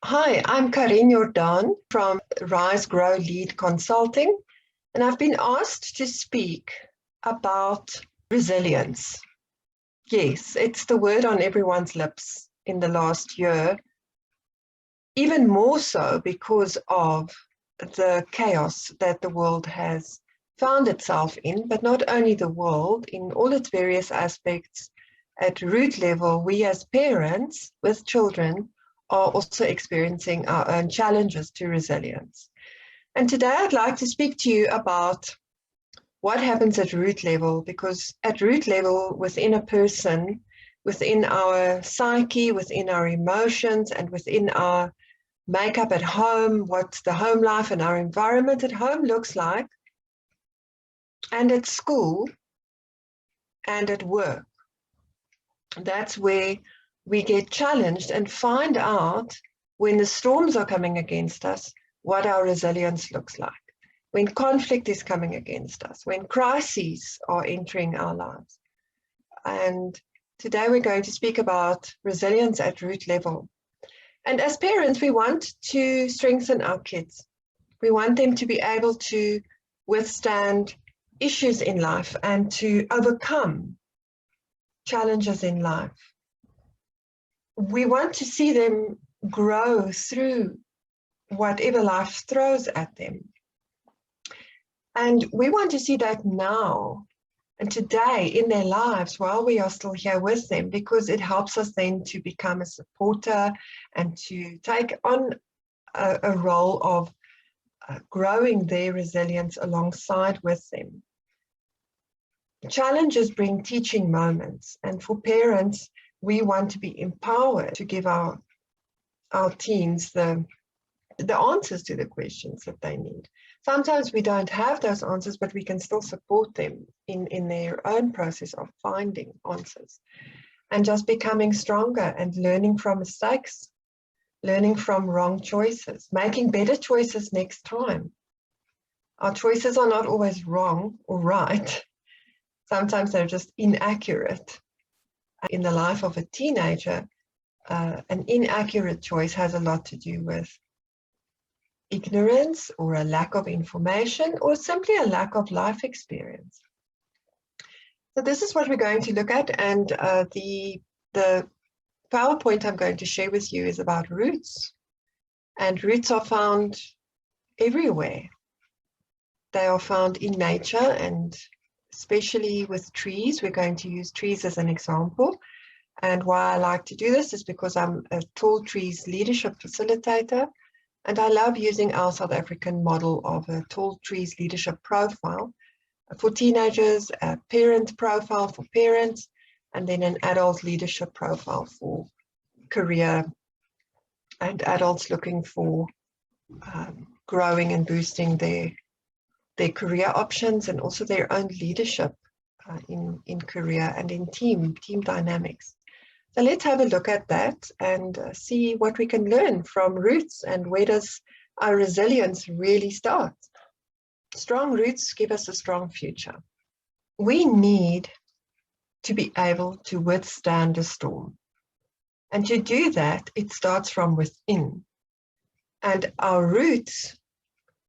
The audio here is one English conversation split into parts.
Hi, I'm Karine Jordan from Rise, Grow, Lead Consulting, and I've been asked to speak about resilience. Yes, it's the word on everyone's lips in the last year, even more so because of the chaos that the world has found itself in, but not only the world, in all its various aspects. At root level, we as parents with children are also experiencing our own challenges to resilience. And today I'd like to speak to you about what happens at root level, because at root level within a person, within our psyche, within our emotions, and within our makeup at home, what the home life and our environment at home looks like, and at school and at work. That's where we get challenged and find out when the storms are coming against us, what our resilience looks like. When conflict is coming against us, when crises are entering our lives. And today we're going to speak about resilience at root level. And as parents, we want to strengthen our kids. We want them to be able to withstand issues in life and to overcome challenges in life. We want to see them grow through whatever life throws at them. And we want to see that now and today in their lives while we are still here with them, because it helps us then to become a supporter and to take on a role of growing their resilience alongside with them. Challenges bring teaching moments, and for parents, we want to be empowered to give our teens the answers to the questions that they need. Sometimes we don't have those answers, but we can still support them in their own process of finding answers and just becoming stronger and learning from mistakes, learning from wrong choices, making better choices next time. Our choices are not always wrong or right. Sometimes they're just inaccurate. In the life of a teenager, an inaccurate choice has a lot to do with ignorance or a lack of information or simply a lack of life experience. So this is what we're going to look at, and the PowerPoint I'm going to share with you is about roots. And roots are found everywhere. They are found in nature, and especially with trees. We're going to use trees as an example. And why I like to do this is because I'm a Tall Trees leadership facilitator, and I love using our South African model of a Tall Trees leadership profile for teenagers, a parent profile for parents, and then an adult leadership profile for career and adults looking for growing and boosting their career options and also their own leadership in career and in team dynamics. So let's have a look at that and see what we can learn from roots and where does our resilience really start. Strong roots give us a strong future. We need to be able to withstand a storm. And to do that, it starts from within. And our roots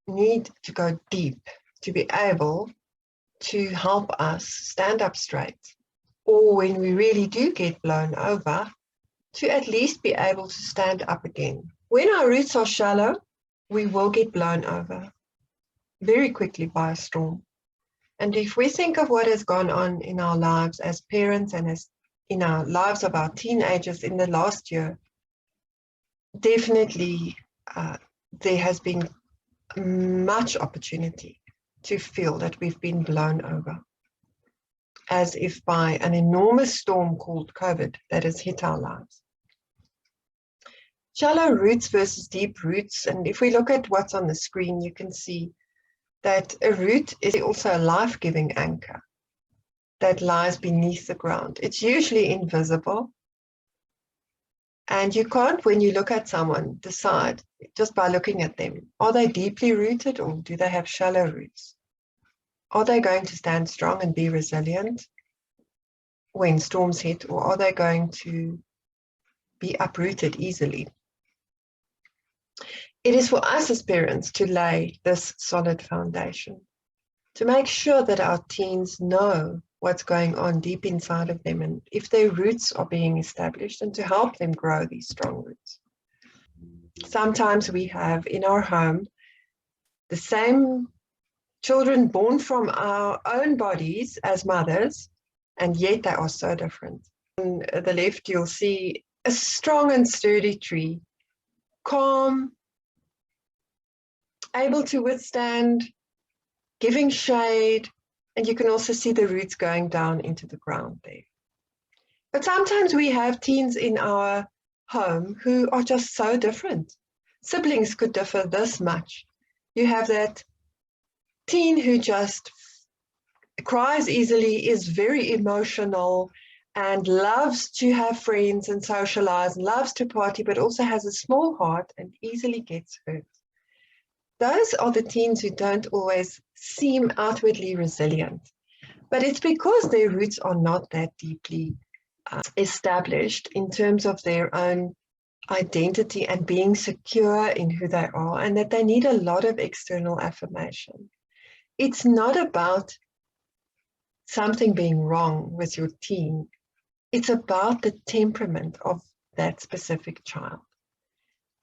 need to go deep to be able to help us stand up straight, or when we really do get blown over, to at least be able to stand up again. When our roots are shallow, we will get blown over very quickly by a storm. And if we think of what has gone on in our lives as parents and as in our lives of our teenagers in the last year, definitely there has been much opportunity to feel that we've been blown over, as if by an enormous storm called COVID that has hit our lives. Shallow roots versus deep roots. And if we look at what's on the screen, you can see that a root is also a life-giving anchor that lies beneath the ground. It's usually invisible. And you can't, when you look at someone, decide just by looking at them, are they deeply rooted or do they have shallow roots? Are they going to stand strong and be resilient when storms hit, or are they going to be uprooted easily? It is for us as parents to lay this solid foundation, to make sure that our teens know what's going on deep inside of them and if their roots are being established, and to help them grow these strong roots. Sometimes we have in our home the same children born from our own bodies as mothers, and yet they are so different. On the left, you'll see a strong and sturdy tree, calm, able to withstand, giving shade, and you can also see the roots going down into the ground there. But sometimes we have teens in our home who are just so different. Siblings could differ this much. You have that teen who just cries easily, is very emotional, and loves to have friends and socialize, and loves to party, but also has a small heart and easily gets hurt. Those are the teens who don't always seem outwardly resilient, but it's because their roots are not that deeply established in terms of their own identity and being secure in who they are, and that they need a lot of external affirmation. It's not about something being wrong with your teen. It's about the temperament of that specific child.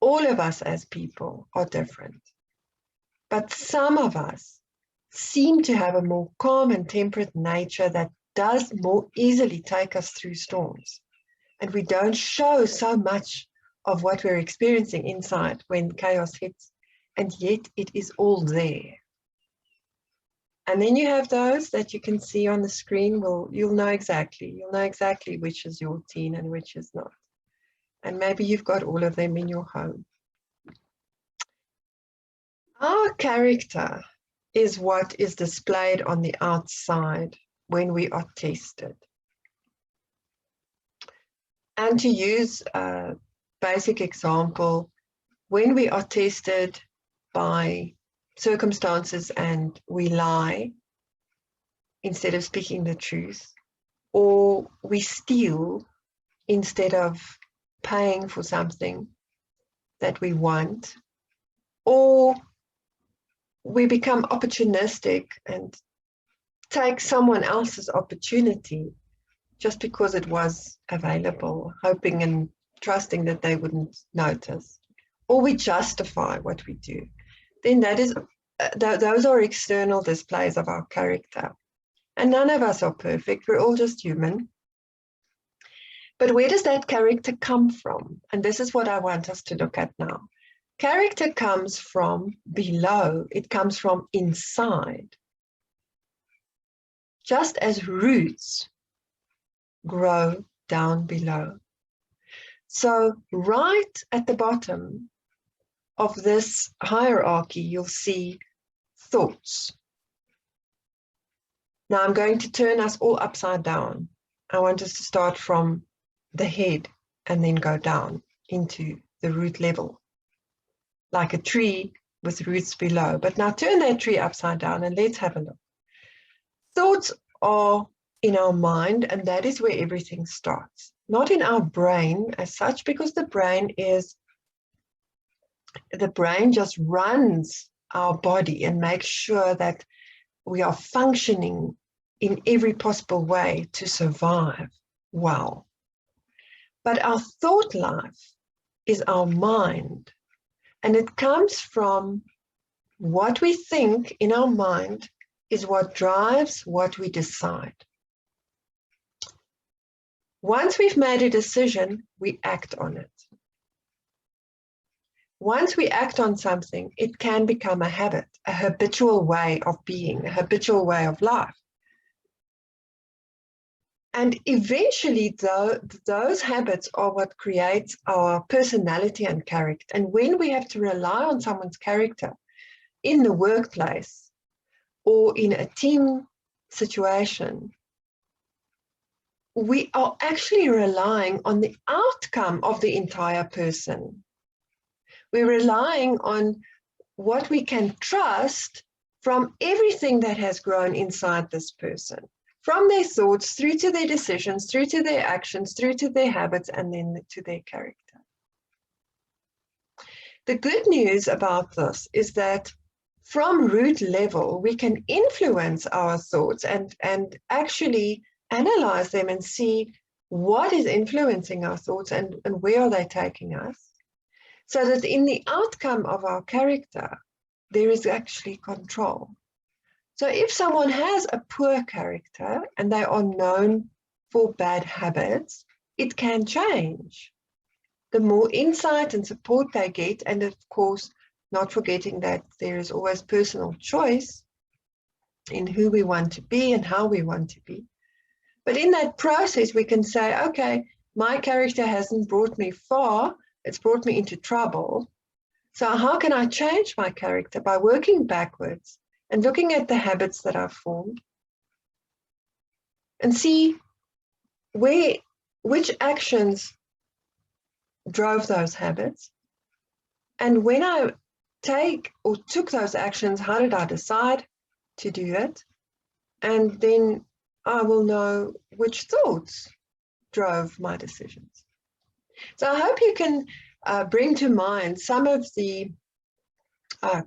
All of us as people are different, but some of us seem to have a more calm and temperate nature that does more easily take us through storms. And we don't show so much of what we're experiencing inside when chaos hits, and yet it is all there. And then you have those that you can see on the screen. Well, you'll know exactly which is your teen and which is not. And maybe you've got all of them in your home. Our character is what is displayed on the outside when we are tested. And to use a basic example, when we are tested by circumstances and we lie instead of speaking the truth, or we steal instead of paying for something that we want, or we become opportunistic and take someone else's opportunity just because it was available, hoping and trusting that they wouldn't notice, or we justify what we do, then that is those are external displays of our character. And none of us are perfect. We're all just human. But where does that character come from? And this is what I want us to look at now. Character comes from below. It comes from inside. Just as roots grow down below. So right at the bottom of this hierarchy, you'll see thoughts. Now I'm going to turn us all upside down. I want us to start from the head and then go down into the root level, like a tree with roots below. But now turn that tree upside down and let's have a look. Thoughts are in our mind, and that is where everything starts. Not in our brain as such, because the brain just runs our body and makes sure that we are functioning in every possible way to survive well. But our thought life is our mind, and it comes from what we think in our mind is what drives what we decide. Once we've made a decision, we act on it. Once we act on something, it can become a habit, a habitual way of being, a habitual way of life. And eventually, those habits are what creates our personality and character. And when we have to rely on someone's character in the workplace or in a team situation, we are actually relying on the outcome of the entire person. We're relying on what we can trust from everything that has grown inside this person, from their thoughts through to their decisions, through to their actions, through to their habits, and then to their character. The good news about this is that from root level, we can influence our thoughts and actually analyze them and see what is influencing our thoughts and where are they taking us, so that in the outcome of our character, there is actually control. So if someone has a poor character and they are known for bad habits, it can change. The more insight and support they get, and of course, not forgetting that there is always personal choice in who we want to be and how we want to be. But in that process, we can say, okay, my character hasn't brought me far, it's brought me into trouble. So how can I change my character? By working backwards and looking at the habits that I've formed and see which actions drove those habits. And when I took those actions, how did I decide to do it? And then I will know which thoughts drove my decisions. So I hope you can bring to mind some of the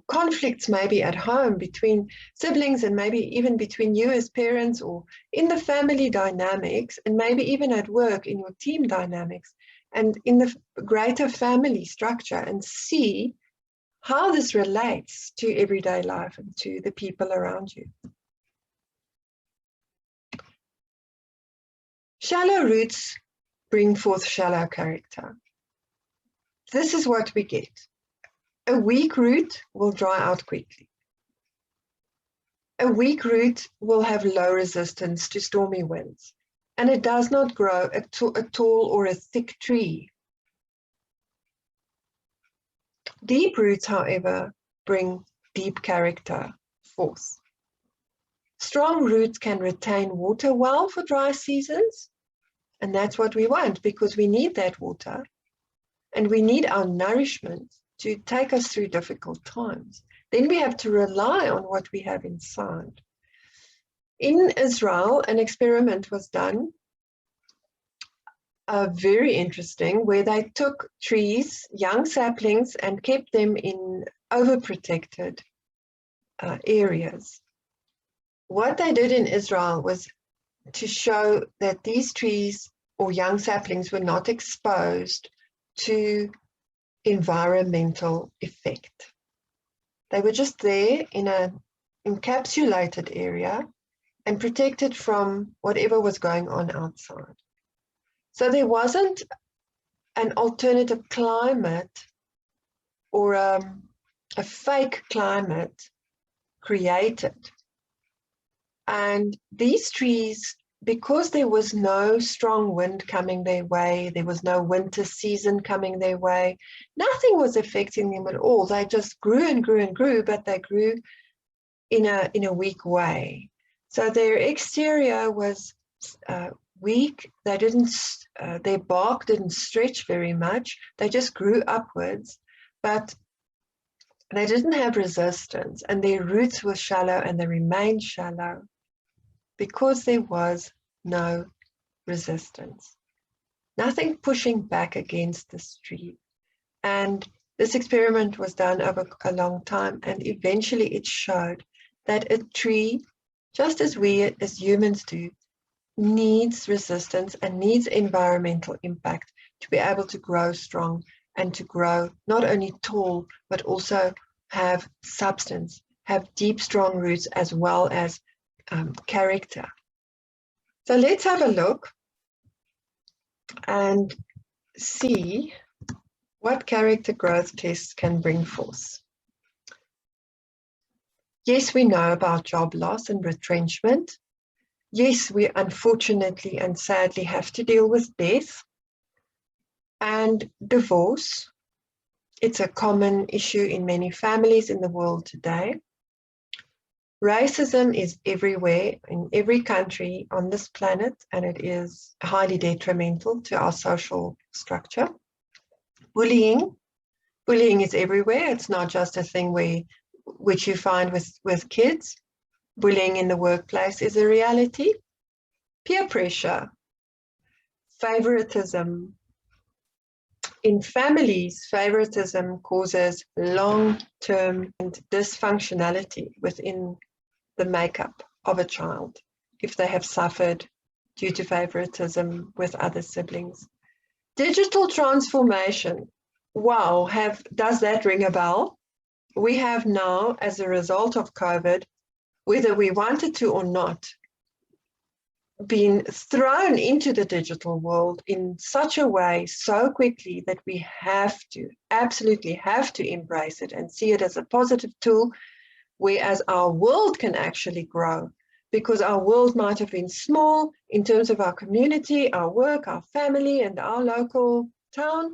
conflicts maybe at home between siblings and maybe even between you as parents or in the family dynamics and maybe even at work in your team dynamics and in the greater family structure, and see how this relates to everyday life and to the people around you. Shallow roots bring forth shallow character. This is what we get. A weak root will dry out quickly. A weak root will have low resistance to stormy winds, and it does not grow a tall or a thick tree. Deep roots, however, bring deep character forth. Strong roots can retain water well for dry seasons, and that's what we want because we need that water, and we need our nourishment to take us through difficult times. Then we have to rely on what we have inside. In Israel, an experiment was done, very interesting, where they took trees, young saplings, and kept them in overprotected areas. What they did in Israel was to show that these trees or young saplings were not exposed to environmental effect. They were just there in an encapsulated area and protected from whatever was going on outside. So there wasn't an alternative climate or a fake climate created. And these trees, because there was no strong wind coming their way, there was no winter season coming their way, nothing was affecting them at all. They just grew and grew and grew, but they grew in a weak way. So their exterior was weak. They didn't, their bark didn't stretch very much. They just grew upwards, but they didn't have resistance, and their roots were shallow, and they remained shallow because there was no resistance, nothing pushing back against this tree. And this experiment was done over a long time, and eventually it showed that a tree, just as we as humans do, needs resistance and needs environmental impact to be able to grow strong and to grow not only tall, but also have substance, have deep, strong roots, as well as character. So let's have a look and see what character growth tests can bring forth. Yes, we know about job loss and retrenchment. Yes, we unfortunately and sadly have to deal with death and divorce. It's a common issue in many families in the world today. Racism is everywhere, in every country on this planet, and it is highly detrimental to our social structure. Bullying is everywhere. It's not just a thing which you find with kids. Bullying in the workplace is a reality. Peer pressure, favoritism, in families, favoritism causes long-term dysfunctionality within the makeup of a child if they have suffered due to favoritism with other siblings. Digital transformation, wow, does that ring a bell? We have now, as a result of COVID, whether we wanted to or not, been thrown into the digital world in such a way so quickly that we absolutely have to embrace it and see it as a positive tool, whereas our world can actually grow, because our world might have been small in terms of our community, our work, our family, and our local town.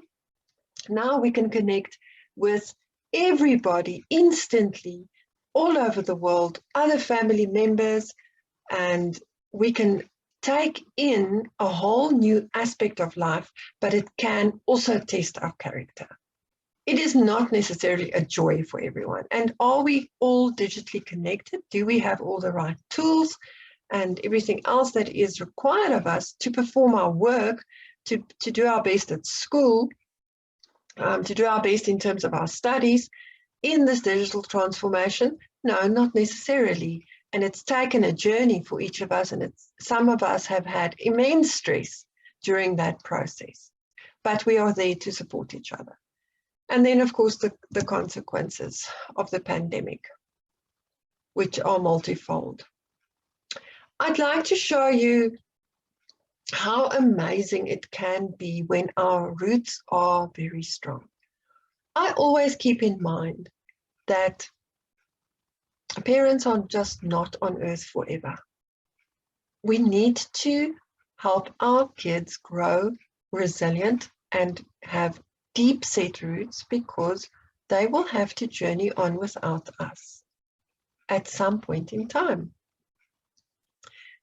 Now we can connect with everybody instantly all over the world, other family members, and we can take in a whole new aspect of life, but it can also test our character. It is not necessarily a joy for everyone. And are we all digitally connected? Do we have all the right tools and everything else that is required of us to perform our work, to do our best at school, to do our best in terms of our studies in this digital transformation? No, not necessarily. And it's taken a journey for each of us, and some of us have had immense stress during that process, but we are there to support each other. And then, of course, the consequences of the pandemic, which are multifold. I'd like to show you how amazing it can be when our roots are very strong. I always keep in mind that parents are just not on earth forever. We need to help our kids grow resilient and have deep set roots, because they will have to journey on without us at some point in time.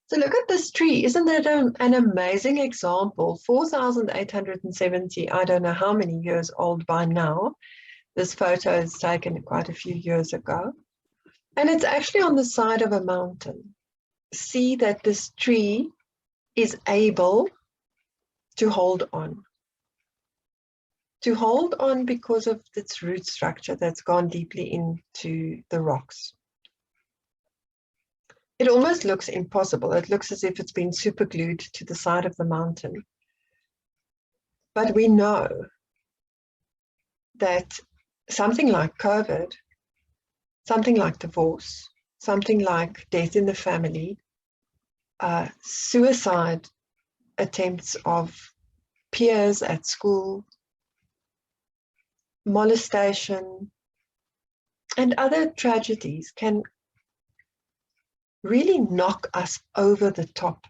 So look at this tree. Isn't that an amazing example? 4,870, I don't know how many years old by now. This photo is taken quite a few years ago. And it's actually on the side of a mountain. See that this tree is able to hold on. To hold on because of its root structure that's gone deeply into the rocks. It almost looks impossible. It looks as if it's been superglued to the side of the mountain. But we know that something like COVID, something like divorce, something like death in the family, suicide attempts of peers at school, molestation, and other tragedies can really knock us over the top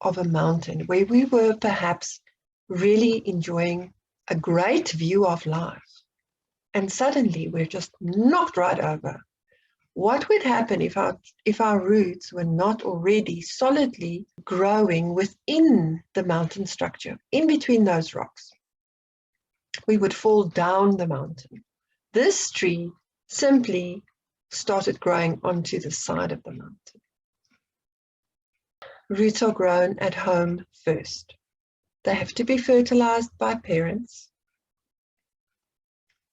of a mountain where we were perhaps really enjoying a great view of life, and suddenly we're just knocked right over. What would happen if our roots were not already solidly growing within the mountain structure, in between those rocks? We would fall down the mountain. This tree simply started growing onto the side of the mountain. Roots are grown at home first. They have to be fertilized by parents.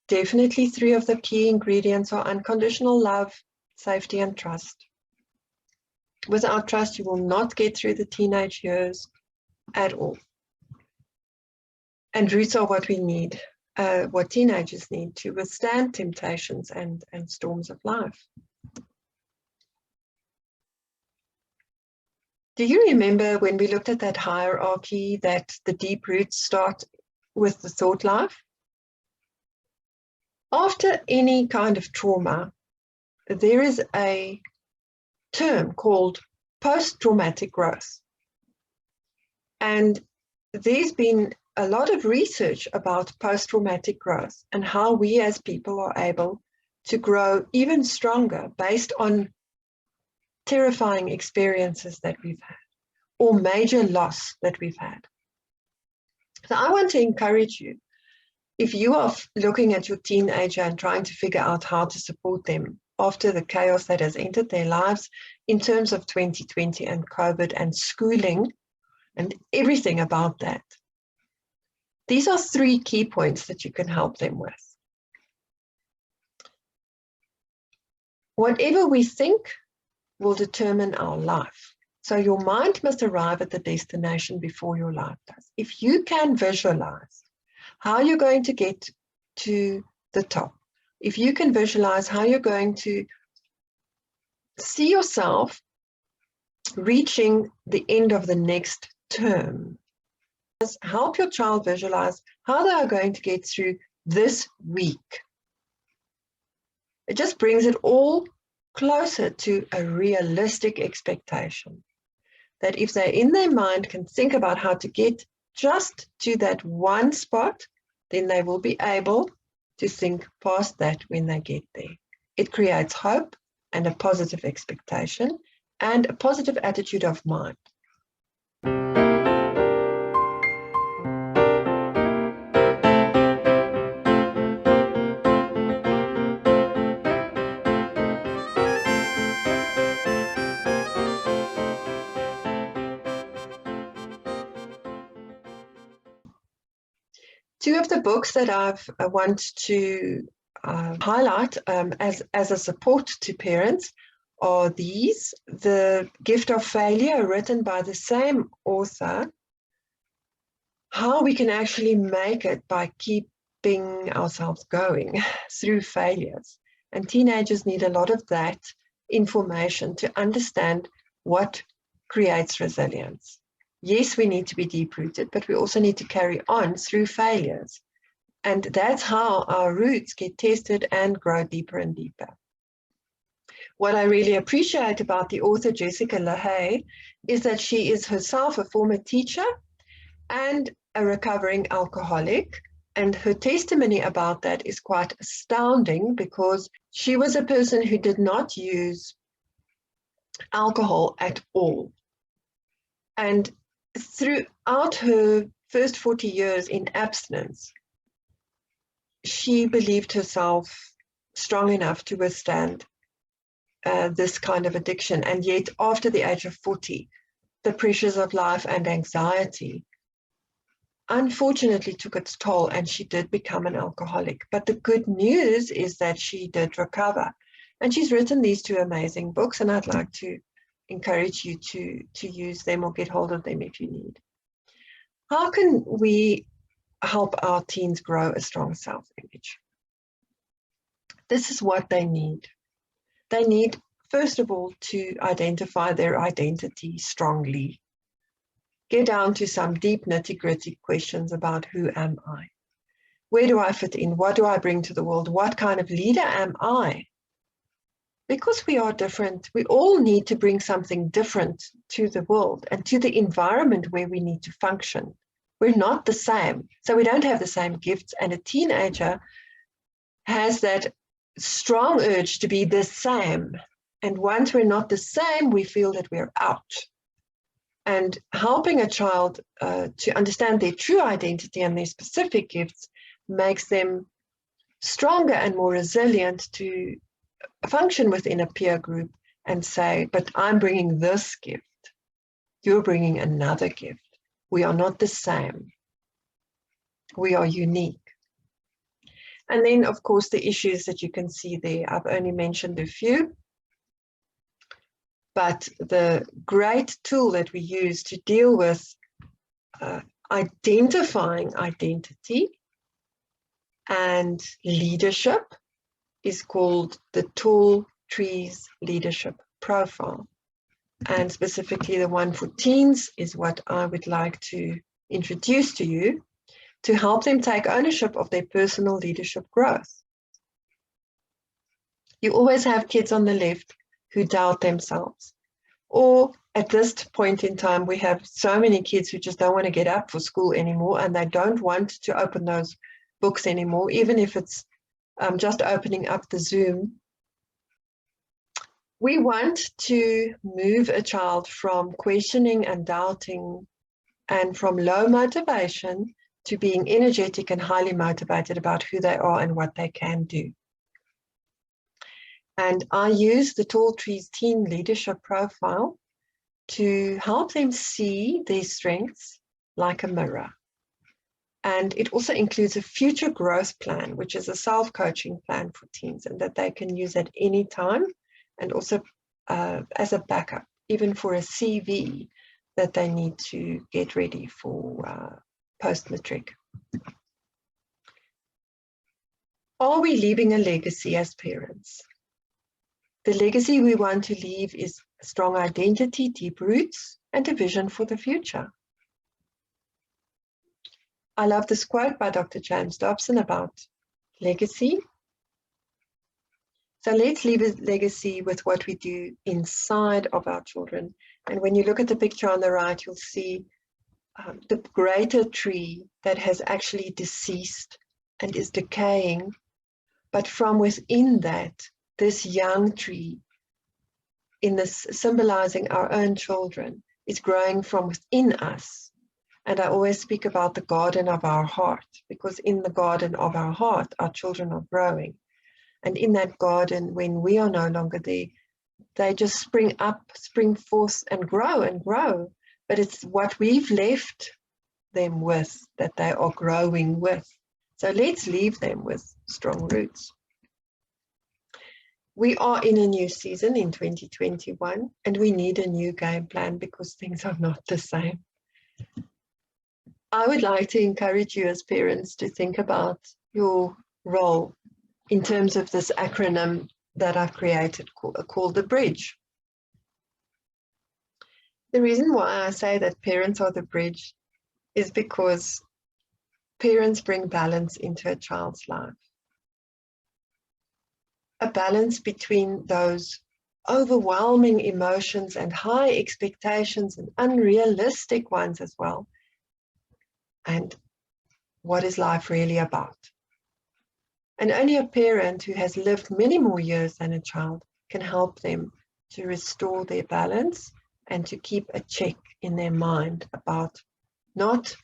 Definitely 3 of the key ingredients are unconditional love, safety, and trust. Without trust, you will not get through the teenage years at all. And roots are what we need, what teenagers need to withstand temptations and storms of life. Do you remember when we looked at that hierarchy that the deep roots start with the thought life? After any kind of trauma, there is a term called post-traumatic growth. And there's been a lot of research about post-traumatic growth and how we as people are able to grow even stronger based on terrifying experiences that we've had or major loss that we've had. So I want to encourage you, if you are looking at your teenager and trying to figure out how to support them after the chaos that has entered their lives in terms of 2020 and COVID and schooling and everything about that, These are 3 key points that you can help them with. Whatever we think will determine our life. So your mind must arrive at the destination before your life does. If you can visualize how you're going to get to the top, if you can visualize how you're going to see yourself reaching the end of the next term, help your child visualize how they are going to get through this week. It just brings it all closer to a realistic expectation. That if they in their mind can think about how to get just to that one spot, then they will be able to think past that when they get there. It creates hope and a positive expectation and a positive attitude of mind. Two of the books that I want to highlight as a support to parents are these: The Gift of Failure, written by the same author, how we can actually make it by keeping ourselves going through failures. And teenagers need a lot of that information to understand what creates resilience. Yes, we need to be deep-rooted, but we also need to carry on through failures. And that's how our roots get tested and grow deeper and deeper. What I really appreciate about the author, Jessica LaHaye, is that she is herself a former teacher and a recovering alcoholic. And her testimony about that is quite astounding, because she was a person who did not use alcohol at all. And throughout her first 40 years in abstinence, she believed herself strong enough to withstand this kind of addiction. And yet, after the age of 40, the pressures of life and anxiety unfortunately took its toll, and she did become an alcoholic. But the good news is that she did recover. And she's written these 2 amazing books, and I'd like to encourage you to use them or get hold of them if you need. How can we help our teens grow a strong self-image? This is what they need. They need, first of all, to identify their identity strongly. Get down to some deep nitty-gritty questions about who am I? Where do I fit in? What do I bring to the world? What kind of leader am I? Because we are different, we all need to bring something different to the world and to the environment where we need to function. We're not the same, so we don't have the same gifts, and a teenager has that strong urge to be the same. And once we're not the same, we feel that we're out. And helping a child to understand their true identity and their specific gifts makes them stronger and more resilient to function within a peer group and say, but I'm bringing this gift, you're bringing another gift. We are not the same. We are unique. And then, of course, the issues that you can see there, I've only mentioned a few, but the great tool that we use to deal with identifying identity and leadership is called the Tall Trees Leadership Profile. And specifically the one for teens is what I would like to introduce to you to help them take ownership of their personal leadership growth. You always have kids on the left who doubt themselves. Or at this point in time, we have so many kids who just don't want to get up for school anymore, and they don't want to open those books anymore, even if it's just opening up the Zoom. We want to move a child from questioning and doubting and from low motivation to being energetic and highly motivated about who they are and what they can do. And I use the Tall Trees Teen Leadership Profile to help them see their strengths like a mirror. And it also includes a future growth plan, which is a self-coaching plan for teens, and that they can use at any time, and also as a backup, even for a CV that they need to get ready for post-matric. Are we leaving a legacy as parents? The legacy we want to leave is a strong identity, deep roots, and a vision for the future. I love this quote by Dr. James Dobson about legacy. So let's leave a legacy with what we do inside of our children. And when you look at the picture on the right, you'll see the greater tree that has actually deceased and is decaying. But from within that, this young tree, in this symbolizing our own children, is growing from within us. And I always speak about the garden of our heart, because in the garden of our heart, our children are growing. And in that garden, when we are no longer there, they just spring up, spring forth, and grow and grow. But it's what we've left them with that they are growing with. So let's leave them with strong roots. We are in a new season in 2021, and we need a new game plan because things are not the same. I would like to encourage you as parents to think about your role in terms of this acronym that I've created called the bridge. The reason why I say that parents are the bridge is because parents bring balance into a child's life. A balance between those overwhelming emotions and high expectations and unrealistic ones as well. And what is life really about? And only a parent who has lived many more years than a child can help them to restore their balance and to keep a check in their mind about not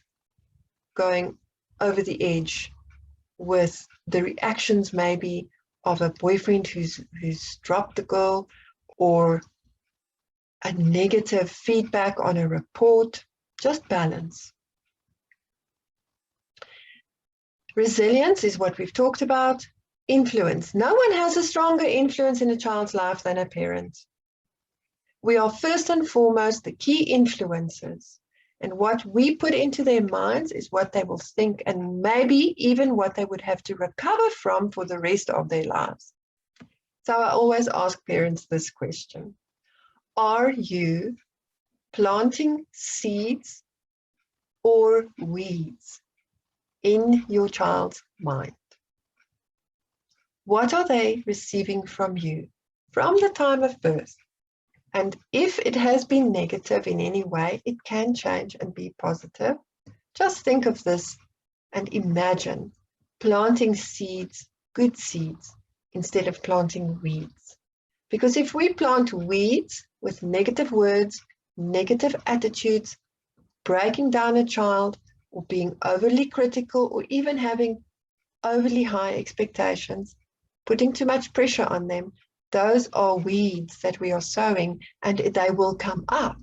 going over the edge with the reactions maybe of a boyfriend who's dropped the girl, or a negative feedback on a report. Just balance. Resilience is what we've talked about. Influence. No one has a stronger influence in a child's life than a parent. We are first and foremost the key influencers. And what we put into their minds is what they will think, and maybe even what they would have to recover from for the rest of their lives. So I always ask parents this question. Are you planting seeds or weeds in your child's mind? What are they receiving from you from the time of birth? And if it has been negative in any way, it can change and be positive. Just think of this and imagine planting seeds, good seeds, instead of planting weeds. Because if we plant weeds with negative words, negative attitudes, breaking down a child, or being overly critical, or even having overly high expectations, putting too much pressure on them, those are weeds that we are sowing, and they will come up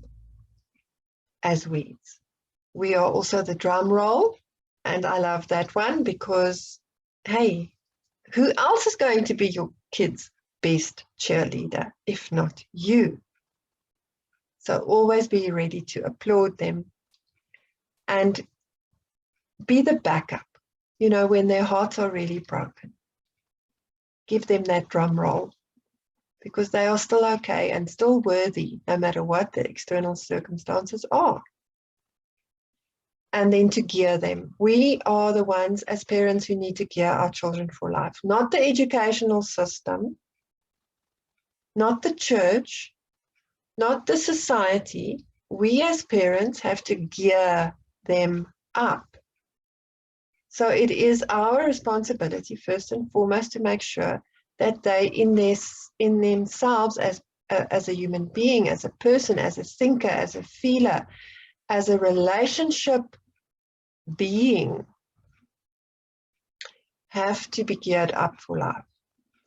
as weeds. We are also the drum roll, and I love that one because, hey, who else is going to be your kid's best cheerleader if not you? So always be ready to applaud them and be the backup, you know, when their hearts are really broken. Give them that drum roll, because they are still okay and still worthy, no matter what the external circumstances are. And then to gear them. We are the ones as parents who need to gear our children for life, not the educational system, not the church, not the society. We as parents have to gear them up. So it is our responsibility, first and foremost, to make sure that they, in themselves as a human being, as a person, as a thinker, as a feeler, as a relationship being, have to be geared up for life.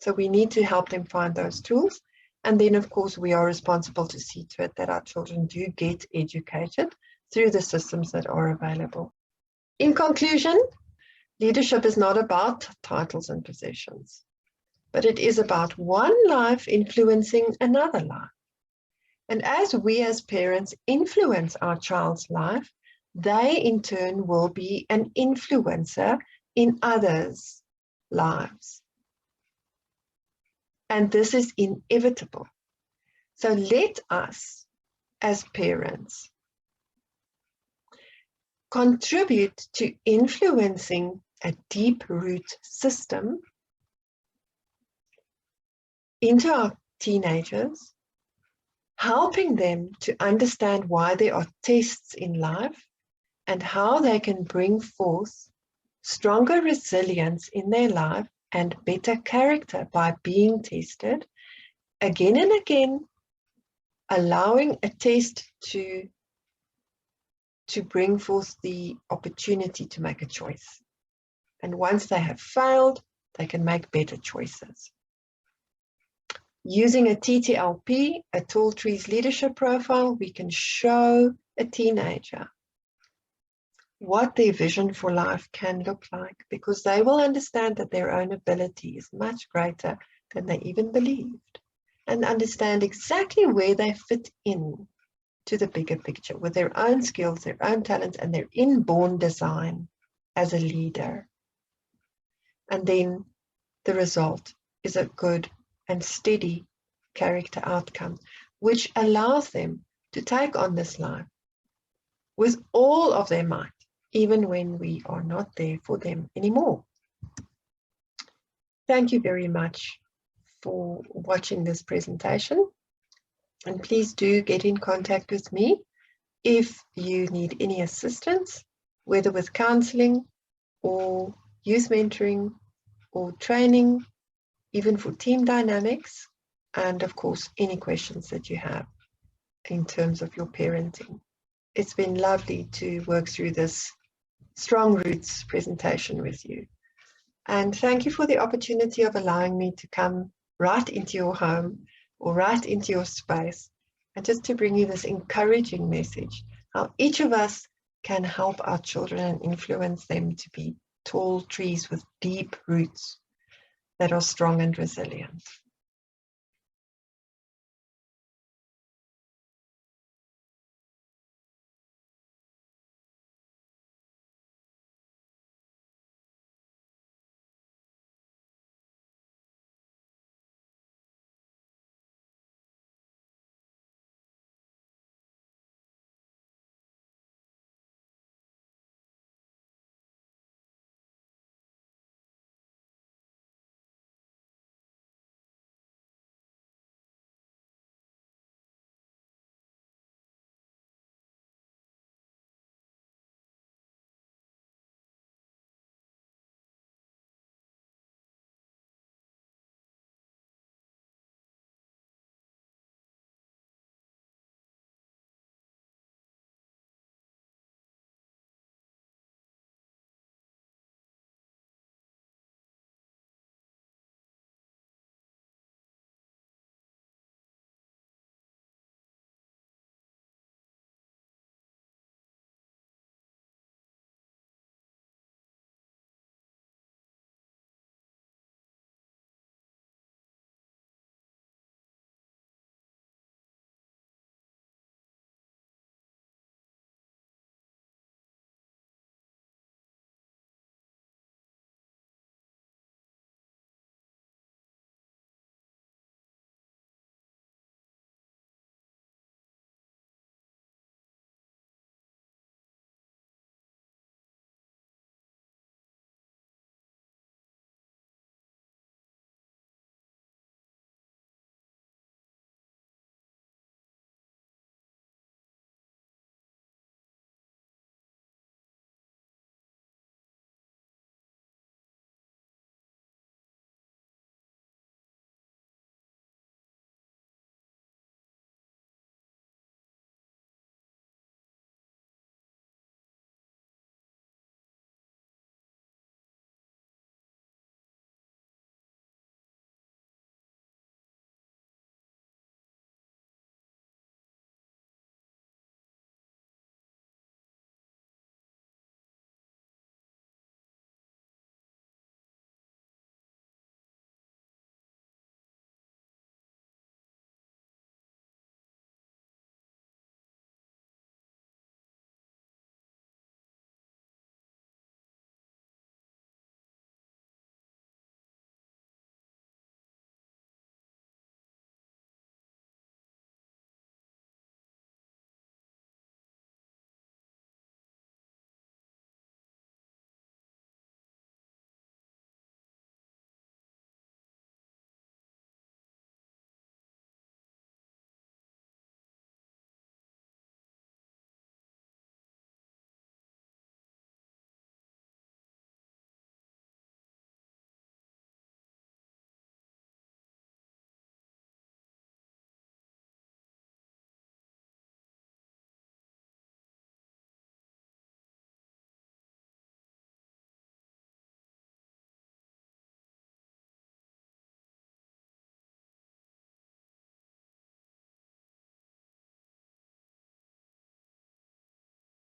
So we need to help them find those tools. And then, of course, we are responsible to see to it that our children do get educated through the systems that are available. In conclusion, leadership is not about titles and positions, but it is about one life influencing another life. And as we as parents influence our child's life, they in turn will be an influencer in others' lives. And this is inevitable. So let us, as parents, contribute to influencing a deep root system into our teenagers, helping them to understand why there are tests in life and how they can bring forth stronger resilience in their life and better character by being tested again and again, allowing a test to bring forth the opportunity to make a choice. And once they have failed, they can make better choices. Using a TTLP, a Tall Trees Leadership Profile, we can show a teenager what their vision for life can look like, because they will understand that their own ability is much greater than they even believed, and understand exactly where they fit in to the bigger picture with their own skills, their own talents, and their inborn design as a leader. And then the result is a good and steady character outcome, which allows them to take on this life with all of their might, even when we are not there for them anymore. Thank you very much for watching this presentation. And please do get in contact with me if you need any assistance, whether with counseling or youth mentoring or training, even for team dynamics, and of course, any questions that you have in terms of your parenting. It's been lovely to work through this Strong Roots presentation with you. And thank you for the opportunity of allowing me to come right into your home or right into your space, and just to bring you this encouraging message, how each of us can help our children and influence them to be tall trees with deep roots that are strong and resilient.